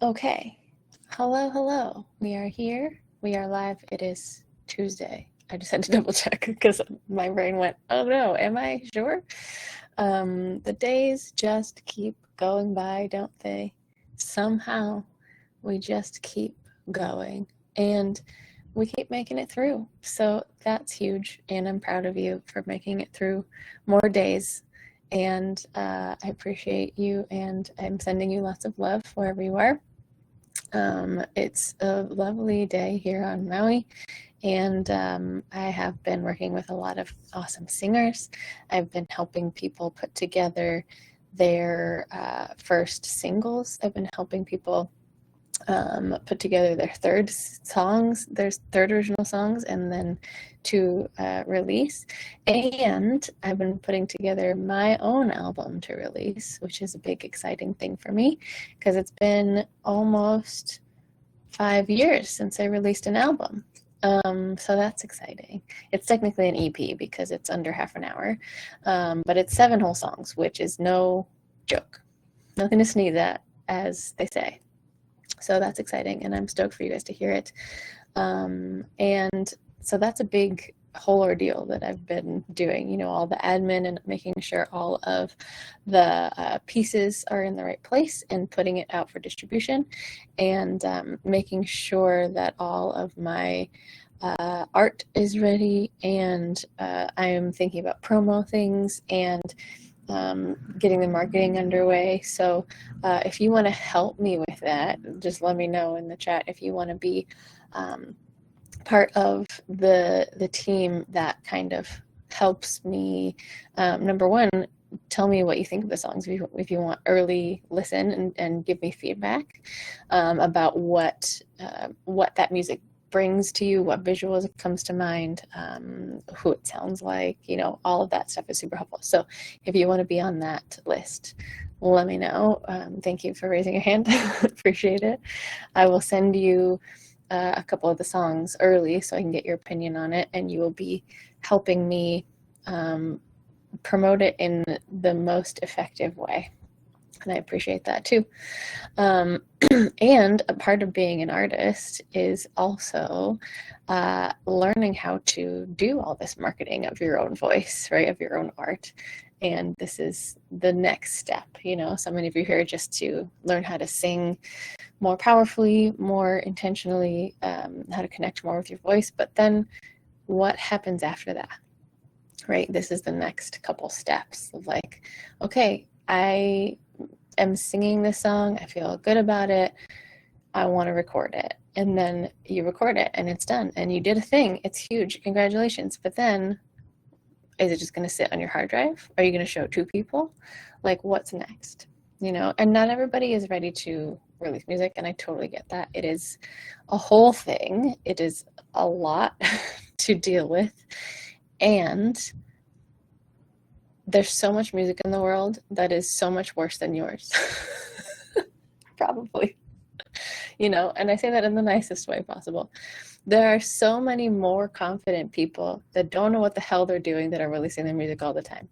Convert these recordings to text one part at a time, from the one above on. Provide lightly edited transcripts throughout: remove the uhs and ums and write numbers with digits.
Okay. Hello, hello. We are here. We are live. It is Tuesday. I just had to double check because my brain went, oh no, am I sure? The days just keep going by, don't they? Somehow we just keep going and we keep making it through. So that's huge. And I'm proud of you for making it through more days. And I appreciate you. And I'm sending you lots of love wherever you are. It's a lovely day here on Maui, and I have been working with a lot of awesome singers. I've been helping people put together their first singles. I've been helping people put together their their third original songs, and then to release. And I've been putting together my own album to release, which is a big, exciting thing for me because it's been almost 5 years since I released an album. So that's exciting. It's technically an EP because it's under half an hour, but it's 7 whole songs, which is no joke. Nothing to sneeze at, as they say. So that's exciting, and I'm stoked for you guys to hear it. And so that's a big whole ordeal that I've been doing, all the admin and making sure all of the pieces are in the right place and putting it out for distribution, and making sure that all of my art is ready, and I am thinking about promo things and getting the marketing underway. So if you want to help me with that, just let me know in the chat if you want to be part of the team that kind of helps me. Number one, tell me what you think of the songs if you want early listen and give me feedback about what that music brings to you, what visuals comes to mind, who it sounds like, all of that stuff is super helpful. So if you want to be on that list, let me know. Thank you for raising your hand. Appreciate it. I will send you a couple of the songs early so I can get your opinion on it, and you will be helping me promote it in the most effective way. And I appreciate that too. And a part of being an artist is also learning how to do all this marketing of your own voice, right, of your own art. And this is the next step. So many of you here just to learn how to sing more powerfully, more intentionally, how to connect more with your voice. But then what happens after that, right? This is the next couple steps of like, okay, I am singing this song, I feel good about it, I want to record it. And then you record it and it's done and you did a thing. It's huge. Congratulations. But then is it just going to sit on your hard drive? Are you going to show it to people? Like, what's next? And not everybody is ready to release music, and I totally get that. It is a whole thing. It is a lot to deal with. And there's so much music in the world that is so much worse than yours. Probably. And I say that in the nicest way possible. There are so many more confident people that don't know what the hell they're doing that are releasing their music all the time.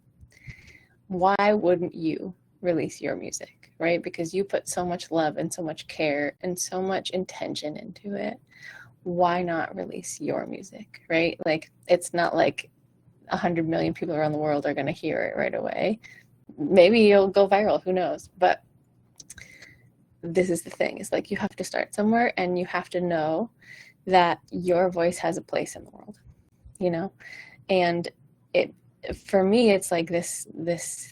Why wouldn't you release your music, right? Because you put so much love and so much care and so much intention into it. Why not release your music, right? Like, it's not like 100 million people around the world are going to hear it right away. Maybe you'll go viral, who knows? But this is the thing, is like, you have to start somewhere, and you have to know that your voice has a place in the world, and it, for me, it's like this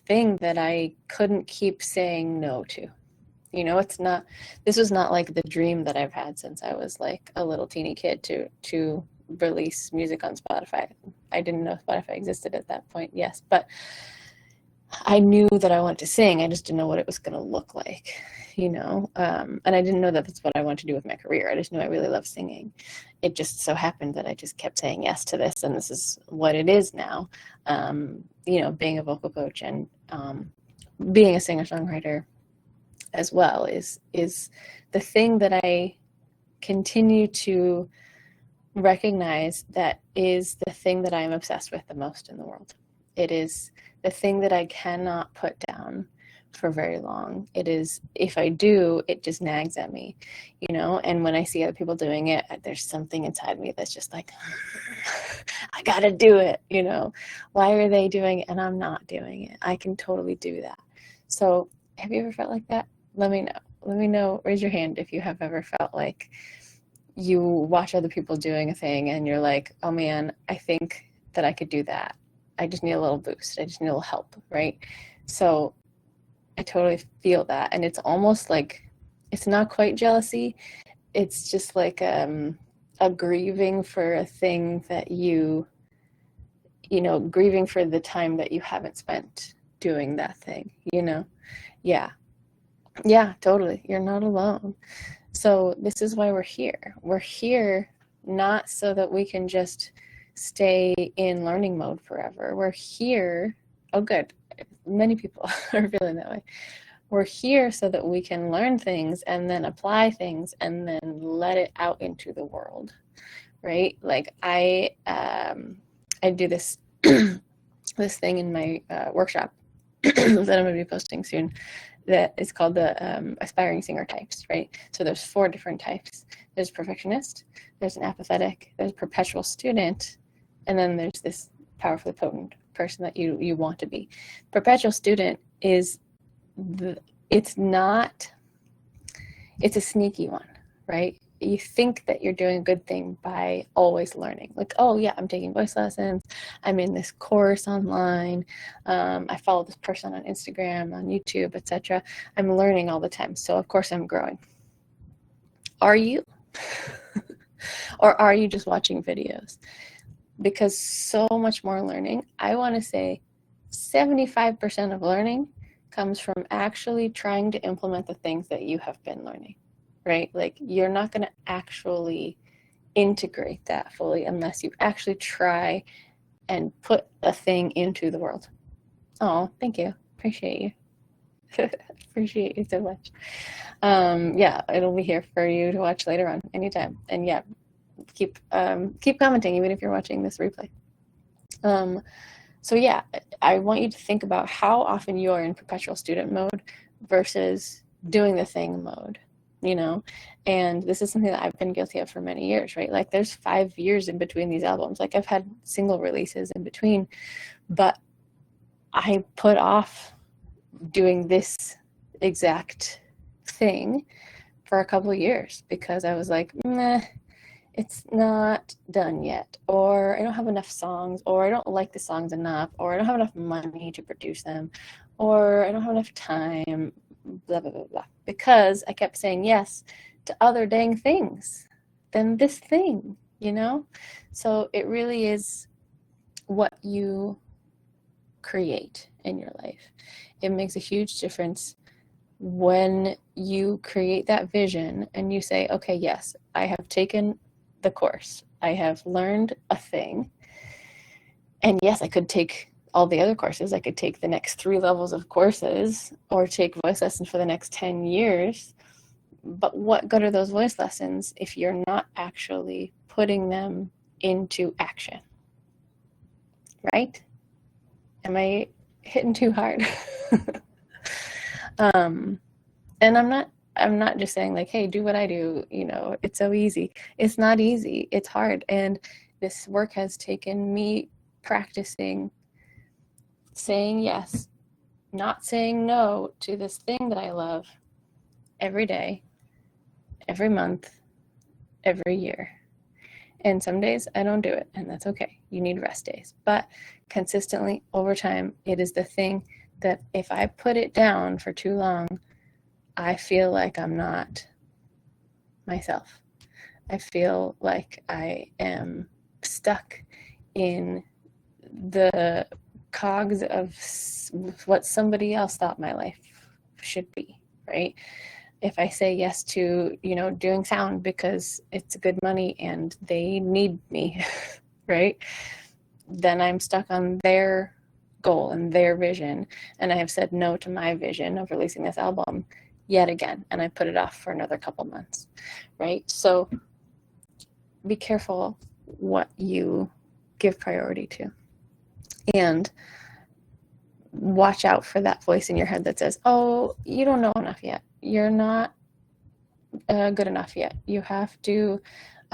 thing that I couldn't keep saying no to. This was not like the dream that I've had since I was like a little teeny kid to release music on Spotify. I didn't know Spotify existed at that point, yes, but I knew that I wanted to sing. I just didn't know what it was going to look like, and I didn't know that that's what I wanted to do with my career. I just knew I really loved singing. It just so happened that I just kept saying yes to this, and this is what it is now. Being a vocal coach and being a singer-songwriter as well is the thing that I continue to recognize that is the thing that I am obsessed with the most in the world. It is the thing that I cannot put down for very long. It is, if I do, it just nags at me, and when I see other people doing it, there's something inside me that's just like, I gotta do it, why are they doing it and I'm not doing it? I can totally do that. So have you ever felt like that? Let me know, raise your hand if you have ever felt like you watch other people doing a thing and you're like, oh man, I think that I could do that. I just need a little boost. I just need a little help, right? So I totally feel that. And it's almost like, it's not quite jealousy. It's just like a grieving for a thing that grieving for the time that you haven't spent doing that thing, Yeah. Yeah, totally. You're not alone. So this is why we're here. We're here not so that we can just stay in learning mode forever. We're here. Oh, good. Many people are feeling that way. We're here so that we can learn things and then apply things and then let it out into the world, right? Like I do this this thing in my workshop that I'm going to be posting soon, that is called the aspiring singer types, right? So there's 4 different types. There's perfectionist, there's an apathetic, there's a perpetual student, and then there's this powerfully potent person that you want to be. Perpetual student is it's a sneaky one, right? You think that you're doing a good thing by always learning. Like, oh yeah, I'm taking voice lessons. I'm in this course online. I follow this person on Instagram, on YouTube, etc. I'm learning all the time. So of course I'm growing. Are you? Or are you just watching videos? Because so much more learning, I want to say 75% of learning comes from actually trying to implement the things that you have been learning. Right? Like you're not going to actually integrate that fully unless you actually try and put a thing into the world. Oh, thank you. Appreciate you. Appreciate you so much. Yeah, it'll be here for you to watch later on, anytime. And yeah, keep commenting even if you're watching this replay. So yeah, I want you to think about how often you are in perpetual student mode versus doing the thing mode. And this is something that I've been guilty of for many years, right? Like there's 5 years in between these albums. Like I've had single releases in between, but I put off doing this exact thing for a couple of years because I was like, meh, it's not done yet, or I don't have enough songs, or I don't like the songs enough, or I don't have enough money to produce them, or I don't have enough time, blah, blah, blah, blah. Because I kept saying yes to other dang things than this thing, So it really is what you create in your life. It makes a huge difference when you create that vision and you say, okay, yes, I have taken the course. I have learned a thing. And yes, I could take all the other courses. I could take the next 3 levels of courses or take voice lessons for the next 10 years. But what good are those voice lessons if you're not actually putting them into action? Right? Am I hitting too hard? And I'm not just saying like, hey, do what I do, it's so easy. It's not easy. It's hard. And this work has taken me practicing saying yes, not saying no to this thing that I love every day, every month, every year. And some days I don't do it, and that's okay. You need rest days. But consistently over time, it is the thing that if I put it down for too long, I feel like I'm not myself. I feel like I am stuck in the cogs of what somebody else thought my life should be, right? If I say yes to, doing sound because it's good money and they need me, right? Then I'm stuck on their goal and their vision. And I have said no to my vision of releasing this album yet again. And I put it off for another couple months, right? So be careful what you give priority to. And watch out for that voice in your head that says, oh, you don't know enough yet. You're not good enough yet. You have to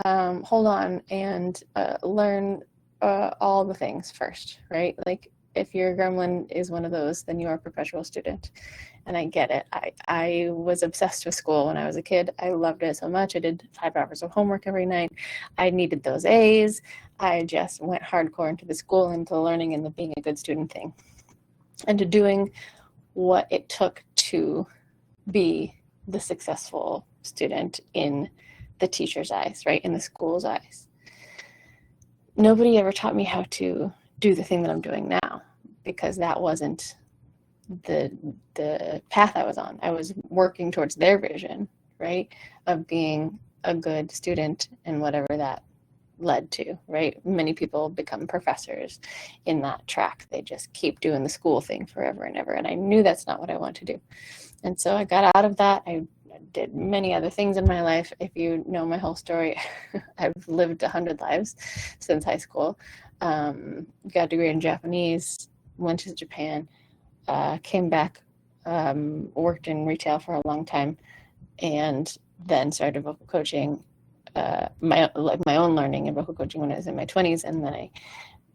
hold on and learn all the things first, right? Like if your gremlin is one of those, then you are a perpetual student. And I get it. I was obsessed with school when I was a kid. I loved it so much. I did 5 hours of homework every night. I needed those A's. I just went hardcore into the school, into learning and the being a good student thing, and to doing what it took to be the successful student in the teacher's eyes, right? In the school's eyes. Nobody ever taught me how to do the thing that I'm doing now, because that wasn't the path I was on. I was working towards their vision, right, of being a good student and whatever that led to, right? Many people become professors in that track. They just keep doing the school thing forever and ever. And I knew that's not what I want to do. And so I got out of that. I did many other things in my life. If you know my whole story, I've lived 100 lives since high school. Got a degree in Japanese, went to Japan, came back, worked in retail for a long time, and then started vocal coaching, my own learning in vocal coaching when I was in my 20s. And then I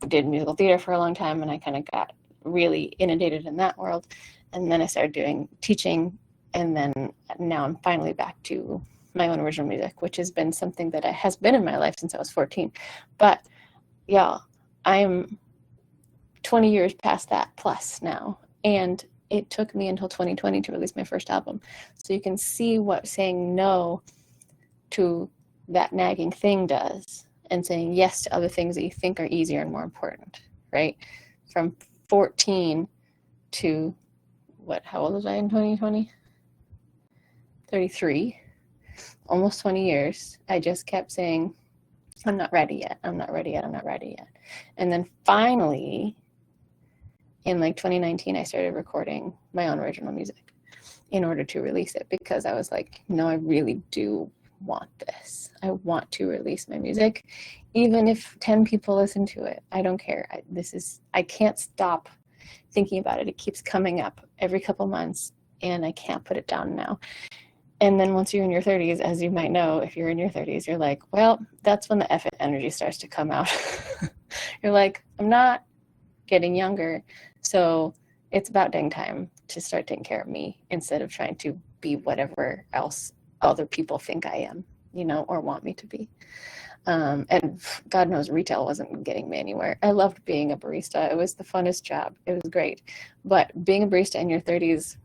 did musical theater for a long time, and I kind of got really inundated in that world. And then I started doing teaching, and then now I'm finally back to my own original music, which has been something that has been in my life since I was 14. But y'all, I'm 20 years past that plus now, and it took me until 2020 to release my first album. So you can see what saying no to that nagging thing does, and saying yes to other things that you think are easier and more important, right? From 14 to how old was I in 2020? 33, almost 20 years. I just kept saying, I'm not ready yet. I'm not ready yet. I'm not ready yet. And then finally, in like 2019, I started recording my own original music in order to release it, because I was like, no, I really do want this. I want to release my music, even if 10 people listen to it. I don't care. I can't stop thinking about it. It keeps coming up every couple months, and I can't put it down now. And then once you're in your 30s, as you might know, if you're in your 30s, you're like, well, that's when the effort energy starts to come out. You're like, I'm not getting younger, so it's about dang time to start taking care of me, instead of trying to be whatever else other people think I am, or want me to be. And God knows retail wasn't getting me anywhere. I loved being a barista. It was the funnest job. It was great. But being a barista in your 30s,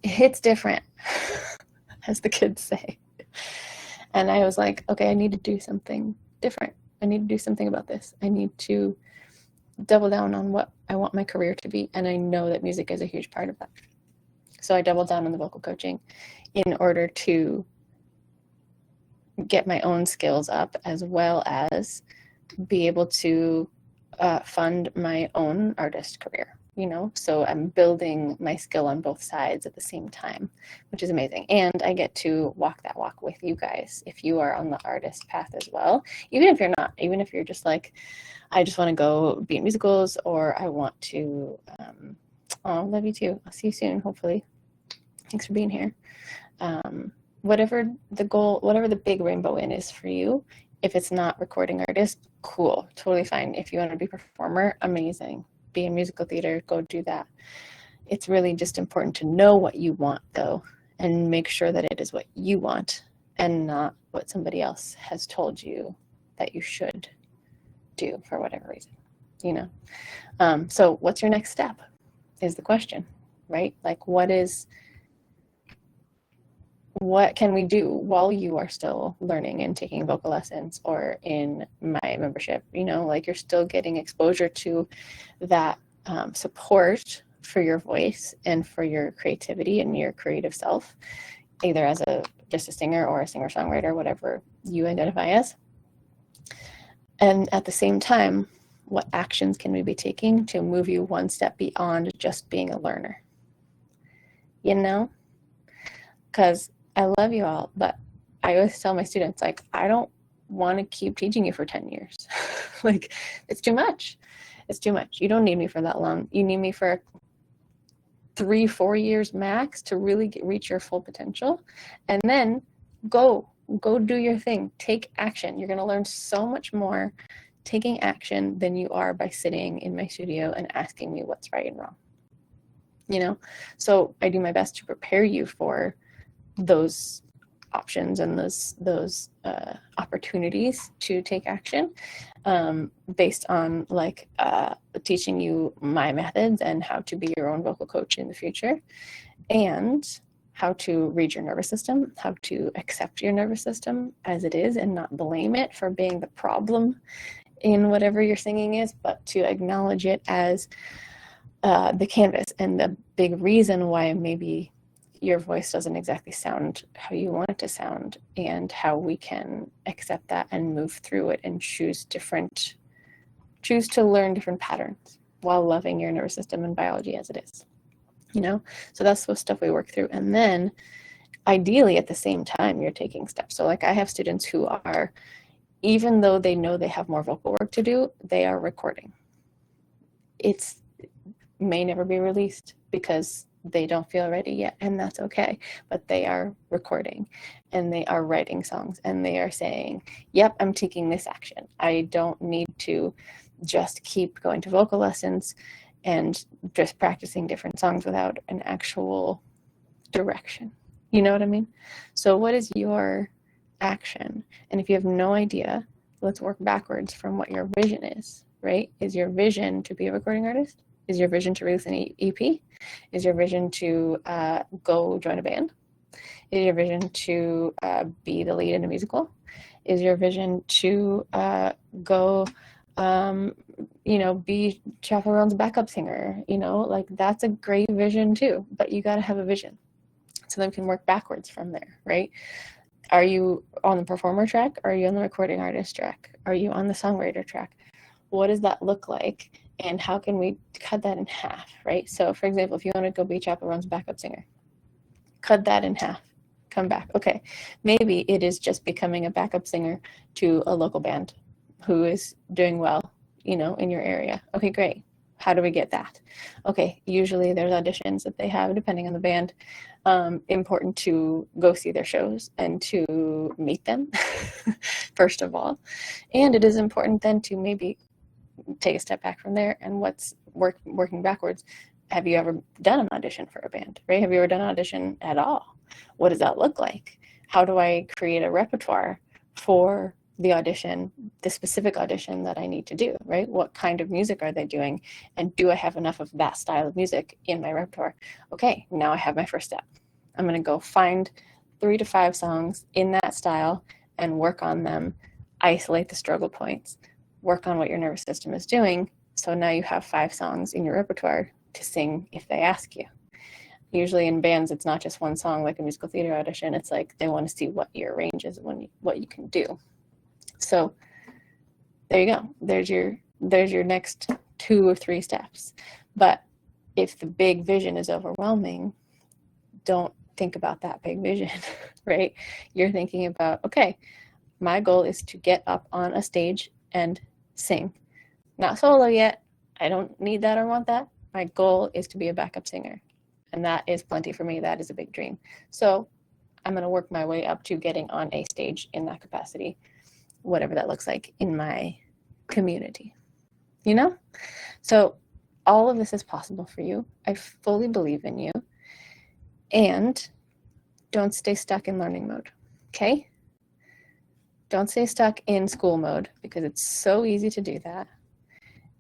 it's different, as the kids say. And I was like, okay, I need to do something different. I need to do something about this. I need to double down on what I want my career to be. And I know that music is a huge part of that. So I doubled down on the vocal coaching in order to get my own skills up, as well as be able to fund my own artist career, So I'm building my skill on both sides at the same time, which is amazing. And I get to walk that walk with you guys if you are on the artist path as well. Even if you're not, even if you're just like, I just want to go be in musicals, or I want to, love you too. I'll see you soon, hopefully. Thanks for being here. Whatever the goal, whatever the big rainbow in is for you, if it's not recording artist, cool, totally fine. If you want to be a performer, amazing. Be in musical theater, go do that. It's really just important to know what you want, though, and make sure that it is what you want and not what somebody else has told you that you should do for whatever reason, So what's your next step is the question, right? Like, what can we do while you are still learning and taking vocal lessons, or in my membership, like you're still getting exposure to that support for your voice and for your creativity and your creative self, either as just a singer or a singer-songwriter, whatever you identify as. And at the same time, what actions can we be taking to move you one step beyond just being a learner? Because I love you all, but I always tell my students, like, I don't want to keep teaching you for 10 years. Like, it's too much. It's too much. You don't need me for that long. You need me for 3-4 years max to really reach your full potential. And then go do your thing. Take action. You're going to learn so much more taking action than you are by sitting in my studio and asking me what's right and wrong. You know, so I do my best to prepare you for those options and those opportunities to take action, based on like teaching you my methods and how to be your own vocal coach in the future, and how to read your nervous system, how to accept your nervous system as it is and not blame it for being the problem in whatever your singing is, but to acknowledge it as the canvas and the big reason why maybe your voice doesn't exactly sound how you want it to sound, and how we can accept that and move through it and choose to learn different patterns while loving your nervous system and biology as it is. You know, so that's the stuff we work through. And then ideally at the same time, you're taking steps. So like I have students who are, even though they know they have more vocal work to do, they are recording. It may never be released because they don't feel ready yet, and that's okay. But they are recording and they are writing songs and they are saying, yep, I'm taking this action. I don't need to just keep going to vocal lessons and just practicing different songs without an actual direction. You know what I mean? So what is your action? And if you have no idea, let's work backwards from what your vision is, right? Is your vision to be a recording artist? Is your vision to release an EP? Is your vision to go join a band? Is your vision to be the lead in a musical? Is your vision to go be Chaperone's backup singer? Like that's a great vision too, but you got to have a vision. So then we can work backwards from there, right? Are you on the performer track? Are you on the recording artist track? Are you on the songwriter track? What does that look like? And how can we cut that in half, right? So for example, if you want to go be Chaperone's backup singer, cut that in half, come back. Okay, maybe it is just becoming a backup singer to a local band who is doing well, in your area. Okay, great. How do we get that? Okay, usually there's auditions that they have depending on the band. Important to go see their shows and to meet them, first of all. And it is important then to maybe take a step back from there and what's working backwards. Have you ever done an audition for a band, right? Have you ever done an audition at all? What does that look like? How do I create a repertoire for the audition, the specific audition that I need to do, right? What kind of music are they doing? And do I have enough of that style of music in my repertoire? Okay, now I have my first step. I'm going to go find 3 to 5 songs in that style and work on them, isolate the struggle points, work on what your nervous system is doing. So now you have 5 songs in your repertoire to sing if they ask you. Usually in bands, it's not just one song like a musical theater audition. It's like they want to see what your range is, what you can do. So there you go. There's your next 2 or 3 steps. But if the big vision is overwhelming, don't think about that big vision, right? You're thinking about, okay, my goal is to get up on a stage and sing. Not solo yet. I don't need that or want that. My goal is to be a backup singer. And that is plenty for me. That is a big dream. So I'm going to work my way up to getting on a stage in that capacity, whatever that looks like in my community, So all of this is possible for you. I fully believe in you. And don't stay stuck in learning mode, okay? Don't stay stuck in school mode because it's so easy to do that,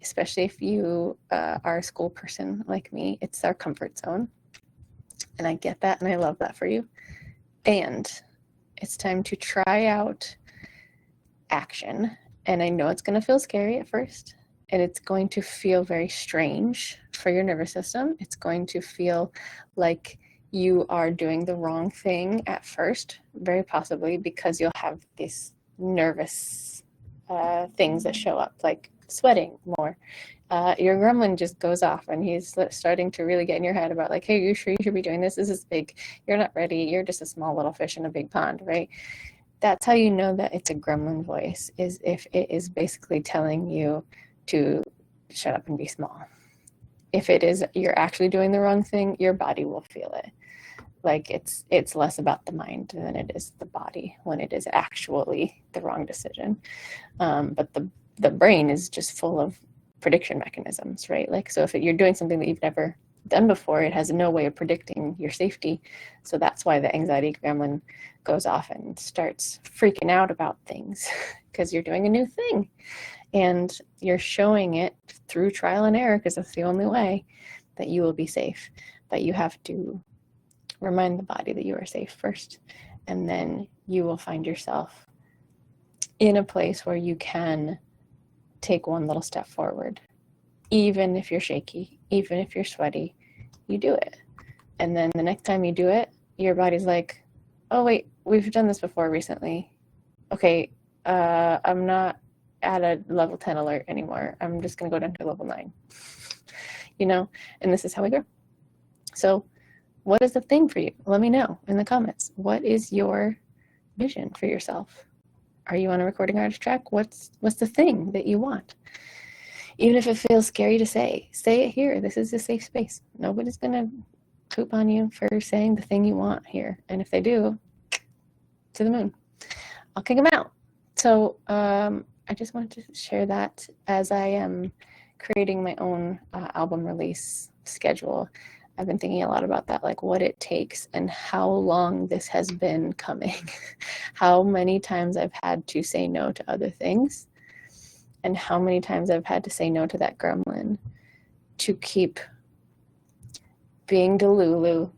especially if you are a school person like me. It's our comfort zone. And I get that and I love that for you. And it's time to try out action. And I know it's going to feel scary at first, and it's going to feel very strange for your nervous system. It's going to feel like you are doing the wrong thing at first, very possibly because you'll have these nervous things that show up, like sweating more. Your gremlin just goes off and he's starting to really get in your head about like, hey, you sure you should be doing this? This is big. You're not ready. You're just a small little fish in a big pond, right? That's how you know that it's a gremlin voice, is if it is basically telling you to shut up and be small. if it is you're actually doing the wrong thing, your body will feel it. Like it's less about the mind than it is the body when it is actually the wrong decision. But the brain is just full of prediction mechanisms, right? Like, so if you're doing something that you've never done before, it has no way of predicting your safety. So that's why the anxiety gremlin goes off and starts freaking out about things because you're doing a new thing and you're showing it through trial and error because that's the only way that you will be safe. But you have to remind the body that you are safe first, and then you will find yourself in a place where you can take one little step forward. Even if you're shaky, even if you're sweaty, you do it. And then the next time you do it, your body's like, oh wait, we've done this before recently. Okay, I'm not at a level 10 alert anymore. I'm just going to go down to level 9. You know, and this is how we grow. So what is the thing for you? Let me know in the comments. What is your vision for yourself? Are you on a recording artist track? What's the thing that you want? Even if it feels scary to say it here. This is a safe space. Nobody's going to poop on you for saying the thing you want here. And if they do, to the moon. I'll kick them out. So I just wanted to share that as I am creating my own album release schedule. I've been thinking a lot about that, like what it takes and how long this has been coming. How many times I've had to say no to other things, and how many times I've had to say no to that gremlin to keep being Delulu,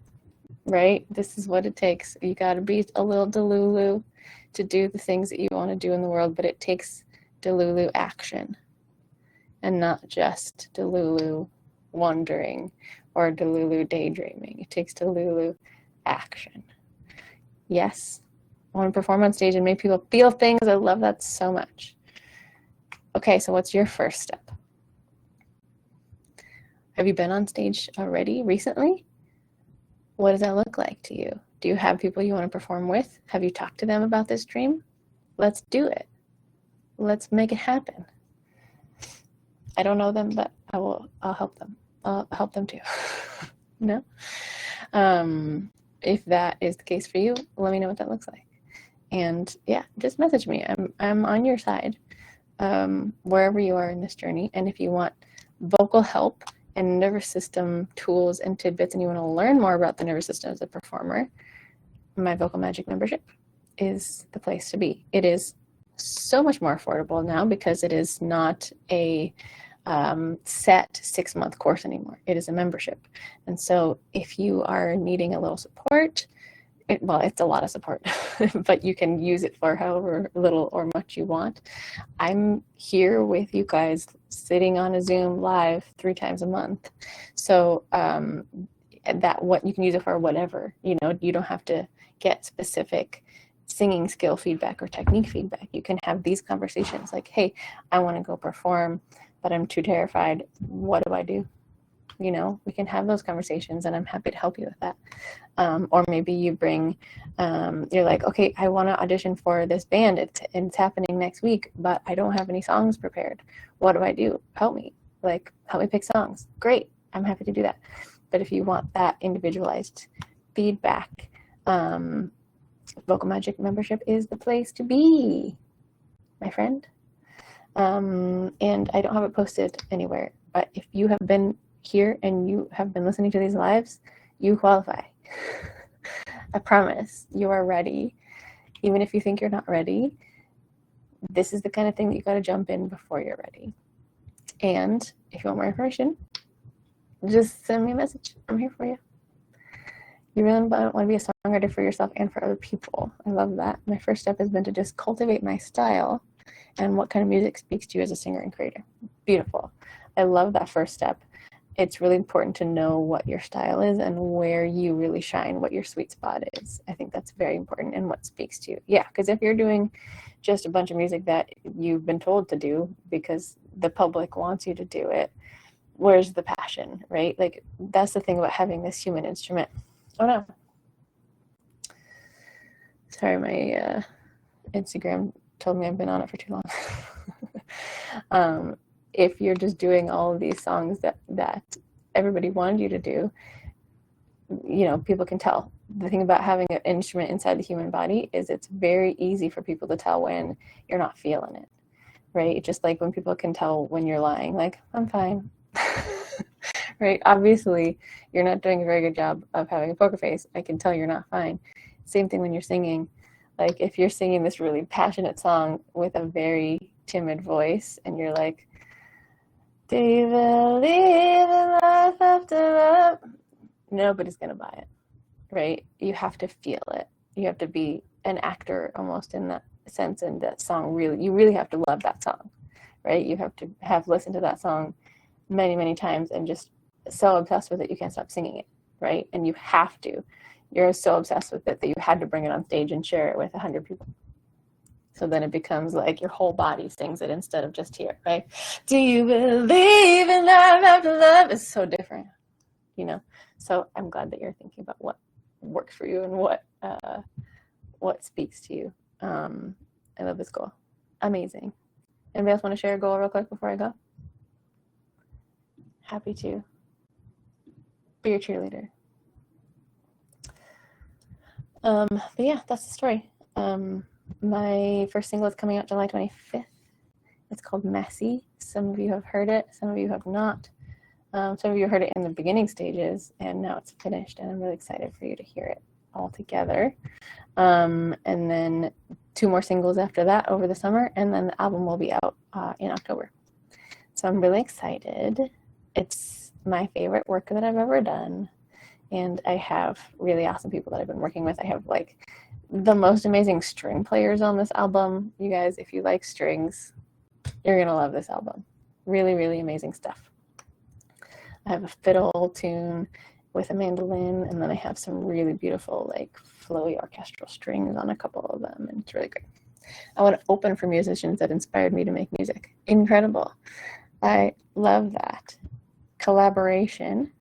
right? This is what it takes. You got to be a little Delulu to do the things that you want to do in the world, but it takes Delulu action and not just Delulu wondering or Delulu daydreaming. It takes Delulu action. Yes, I want to perform on stage and make people feel things. I love that so much. Okay, so what's your first step? Have you been on stage already recently? What does that look like to you? Do you have people you want to perform with? Have you talked to them about this dream? Let's do it. Let's make it happen. I don't know them, but I'll help them. I'll help them too. No? If that is the case for you, let me know what that looks like. And yeah, just message me. I'm on your side, wherever you are in this journey. And if you want vocal help and nervous system tools and tidbits, and you want to learn more about the nervous system as a performer, my Vocal Magic membership is the place to be. It is so much more affordable now because it is not a set 6-month course anymore. It is a membership. And so if you are needing a little support, it's a lot of support, but you can use it for however little or much you want. I'm here with you guys sitting on a Zoom live 3 times a month. So that what you can use it for whatever, you don't have to get specific singing skill feedback or technique feedback. You can have these conversations like, hey, I want to go perform, but I'm too terrified. What do I do? We can have those conversations, and I'm happy to help you with that. Or maybe you bring, you're like, okay, I want to audition for this band. It's happening next week, but I don't have any songs prepared. What do I do? Help me. Help me pick songs. Great. I'm happy to do that. But if you want that individualized feedback, Vocal Magic membership is the place to be, my friend. And I don't have it posted anywhere, but if you have been here and you have been listening to these lives, you qualify. I promise you are ready. Even if you think you're not ready, this is the kind of thing that you got to jump in before you're ready. And if you want more information, just send me a message. I'm here for you. You really want to be a songwriter for yourself and for other people. I love that. My first step has been to just cultivate my style and what kind of music speaks to you as a singer and creator. Beautiful. I love that first step. It's really important to know what your style is and where you really shine, what your sweet spot is. I think that's very important, and what speaks to you. Yeah, because if you're doing just a bunch of music that you've been told to do because the public wants you to do it, where's the passion, right? That's the thing about having this human instrument. Oh no. Sorry, my Instagram told me I've been on it for too long. If you're just doing all of these songs that everybody wanted you to do, people can tell. The thing about having an instrument inside the human body is it's very easy for people to tell when you're not feeling it, right? Just like when people can tell when you're lying, like, I'm fine. Right? Obviously, you're not doing a very good job of having a poker face. I can tell you're not fine. Same thing when you're singing. Like, if you're singing this really passionate song with a very timid voice and you're like, do you believe in life after love? Nobody's going to buy it, right? You have to feel it. You have to be an actor almost in that sense, and that song you really have to love that song, right? You have to have listened to that song many, many times and just so obsessed with it you can't stop singing it, right? And you have to. You're so obsessed with it that you had to bring it on stage and share it with 100 people. So then it becomes like your whole body sings it instead of just here, right? Do you believe in love after love? It's so different, So I'm glad that you're thinking about what works for you and what speaks to you. I love this goal. Amazing. Anybody else want to share a goal real quick before I go? Happy to be your cheerleader. But yeah, that's the story. My first single is coming out July 25th. It's called Messy. Some of you have heard it, some of you have not. Some of you heard it in the beginning stages, and now it's finished, and I'm really excited for you to hear it all together. And then 2 more singles after that over the summer, and then the album will be out in October. So I'm really excited. It's my favorite work that I've ever done, and I have really awesome people that I've been working with. I have like the most amazing string players on this album. You guys, if you like strings, you're gonna love this album. Really, really amazing stuff. I have a fiddle tune with a mandolin, and then I have some really beautiful, like, flowy orchestral strings on a couple of them, and it's really great. I want to open for musicians that inspired me to make music. Incredible. I love that. Collaboration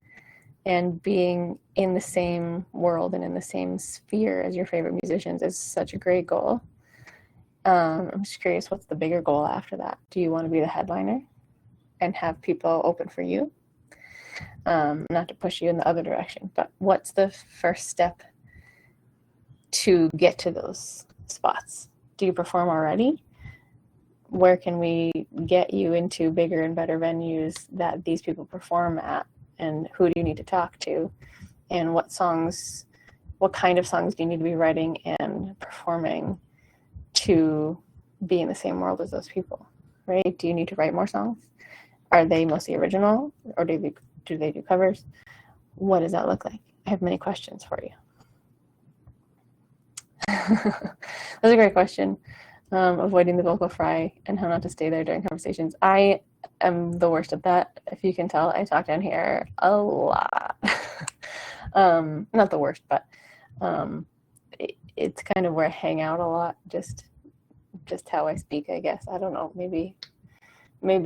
and being in the same world and in the same sphere as your favorite musicians is such a great goal. I'm just curious, what's the bigger goal after that? Do you want to be the headliner and have people open for you? Not to push you in the other direction, but what's the first step to get to those spots? Do you perform already? Where can we get you into bigger and better venues that these people perform at? And who do you need to talk to? And what kind of songs do you need to be writing and performing to be in the same world as those people, right? Do you need to write more songs? Are they mostly original, or do they do covers? What does that look like? I have many questions for you. That's a great question. Avoiding the vocal fry and how not to stay there during conversations. I am the worst at that. If you can tell, I talk down here a lot. Not the worst, but it's kind of where I hang out a lot. Just how I speak, I guess. I don't know. Maybe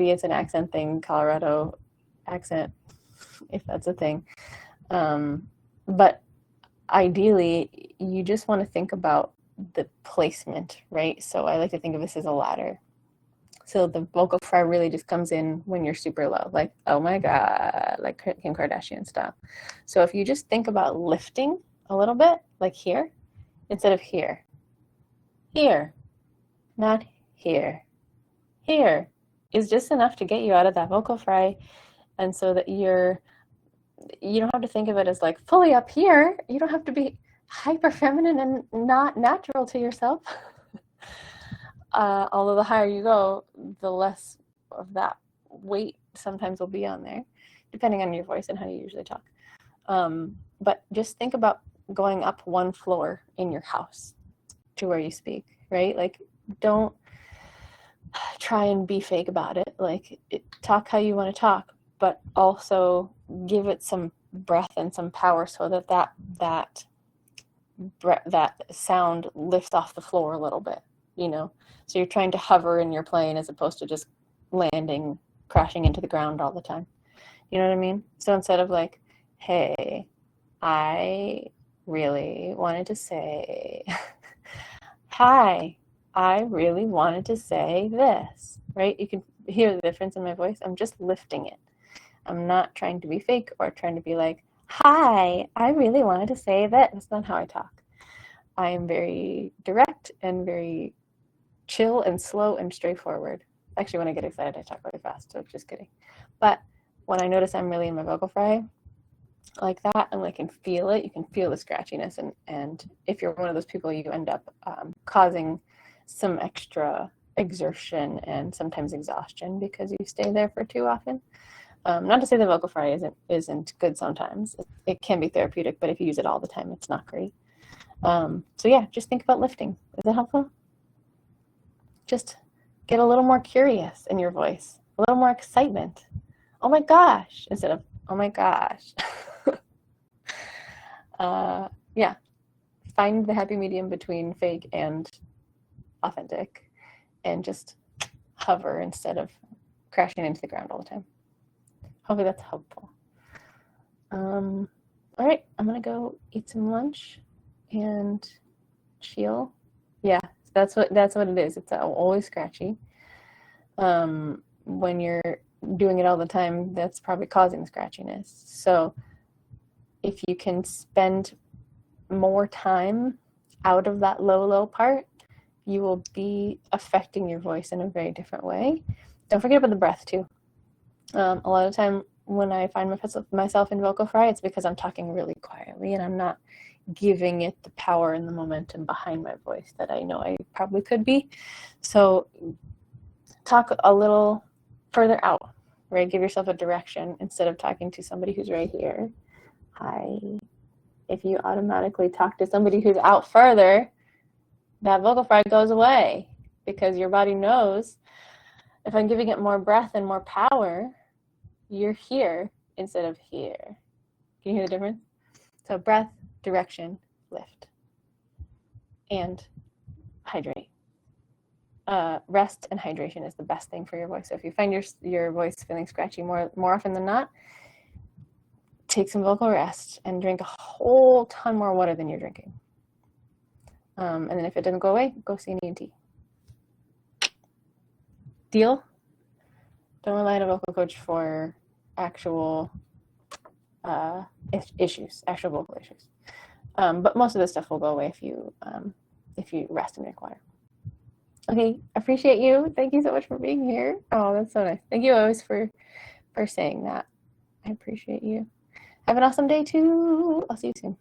it's an accent thing, Colorado accent, if that's a thing. But ideally, you just want to think about the placement, right? So I like to think of this as a ladder. So the vocal fry really just comes in when you're super low, like, oh my God, like Kim Kardashian style. So if you just think about lifting a little bit, like here, instead of here, not here, here is just enough to get you out of that vocal fry. And so that you don't have to think of it as like fully up here. You don't have to be hyper feminine and not natural to yourself. Although the higher you go, the less of that weight sometimes will be on there, depending on your voice and how you usually talk. But just think about going up 1 floor in your house to where you speak, right? Like, don't try and be fake about it. Like, talk how you want to talk, but also give it some breath and some power so that sound lifts off the floor a little bit, So you're trying to hover in your plane as opposed to just landing, crashing into the ground all the time. You know what I mean? So instead of like, hey, I really wanted to say, hi, I really wanted to say this, right? You can hear the difference in my voice. I'm just lifting it. I'm not trying to be fake or trying to be like, hi, I really wanted to say that. That's not how I talk. I am very direct and very chill and slow and straightforward. Actually, when I get excited, I talk really fast, so just kidding. But when I notice I'm really in my vocal fry like that, and I can feel it, you can feel the scratchiness. And if you're one of those people, you end up causing some extra exertion and sometimes exhaustion because you stay there for too often. Not to say the vocal fry isn't good sometimes. It can be therapeutic, but if you use it all the time, it's not great. So yeah, just think about lifting. Is it helpful? Just get a little more curious in your voice, a little more excitement. Oh my gosh, instead of, oh my gosh. Yeah, find the happy medium between fake and authentic and just hover instead of crashing into the ground all the time. Hopefully that's helpful. All right, I'm gonna go eat some lunch and chill. Yeah, that's what it is. It's always scratchy. When you're doing it all the time, that's probably causing the scratchiness. So if you can spend more time out of that low part, you will be affecting your voice in a very different way. Don't forget about the breath too. A lot of time when I find myself in vocal fry, it's because I'm talking really quietly and I'm not giving it the power and the momentum behind my voice that I know I probably could be. So talk a little further out, right? Give yourself a direction instead of talking to somebody who's right here. Hi. If you automatically talk to somebody who's out further, that vocal fry goes away because your body knows if I'm giving it more breath and more power, you're here instead of here. Can you hear the difference? So breath, direction, lift, and hydrate. Rest and hydration is the best thing for your voice. So if you find your voice feeling scratchy more often than not, take some vocal rest and drink a whole ton more water than you're drinking. And then if it doesn't go away, go see an ENT. Deal? Don't rely on a vocal coach for actual issues, actual vocal issues. But most of this stuff will go away if you rest and drink water. Okay, appreciate you. Thank you so much for being here. Oh, that's so nice. Thank you always for saying that. I appreciate you. Have an awesome day too. I'll see you soon.